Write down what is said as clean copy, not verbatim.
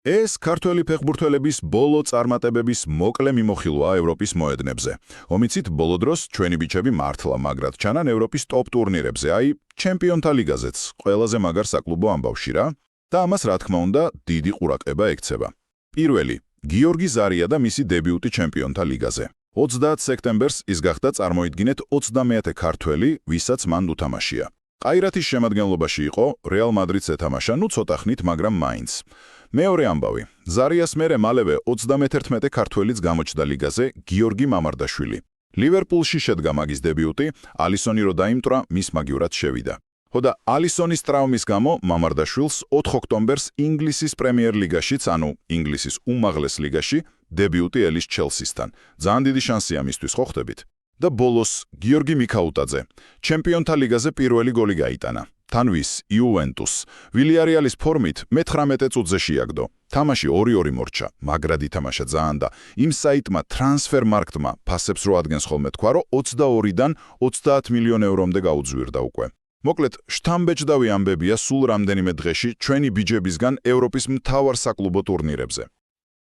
ეს ქართველი ფეხბურთელების ბოლო წარმატებების მოკლე მიმოხილვაა ევროპის მოედნებზე. ომიცით ბოლო დროს ჩვენი ბიჭები მართლა მაგრად ჩანან ევროპის ტოპ ტურნირებზე, აი, ჩემპიონთა ლიგაზეც, ყველაზე მაგარ საკლუბო ამბავში რა. და ამას რა თქმა უნდა, დიდი ყურადღება ექცევა. პირველი, გიორგი ზარია და მისი დებიუტი ჩემპიონთა ლიგაზე. 30 სექტემბერს ის გახდა წარმოიდგინეთ 30-ე ქართველი, ვისაც მან უთამაშია. ყაირათის შემადგენლობაში იყო, რეალ მადრიდს ეთამაშა, ნუ ცოტა ხნით, მაგრამ მაინც. მეორე ამბავი. ზარიას მერე მალევე 31 ქართველიც გამოჩნდა ლიგაზე, გიორგი მამარდაშვილი. ლივერპულში შედგა მაგის დებიუტი, ალისონი რო დაიმტრა, მის მაგივრად შევიდა. ხოდა ალისონის ტრავმის გამო მამარდაშვილს 4 ოქტომბერს ინგლისის პრემიერ ლიგაშიც, ანუ ინგლისის უმაღლეს ლიგაში, დებიუტი ელის ჩელსისთან. ძალიან დიდი შანსია მისთვის, ხო ხდებით? და ბოლოს გიორგი მიქაუტაძე. ჩემპიონთა ლიგაზე პირველი გოლი გაიტანა. თან ვის იუვენტუს. ვილიარეალის ფორმით მე-19 წუთზე შეაგდო. თამაში 2-2 მორჩა, მაგრად ითამაშა ძალიან და იმ საიტმა ტრანსფერმარქტმა ფასებს რო ადგენს ხოლმე თქვა, რომ 22-დან 30 მილიონ ევრომდე გაუძვირდა უკვე. მოკლედ, შთამბეჭდავი ამბებია სულ რამდენიმე დღეში ჩვენი ბიჭებისგან ევროპის მთავარ საკლუბო ტურნირებზე.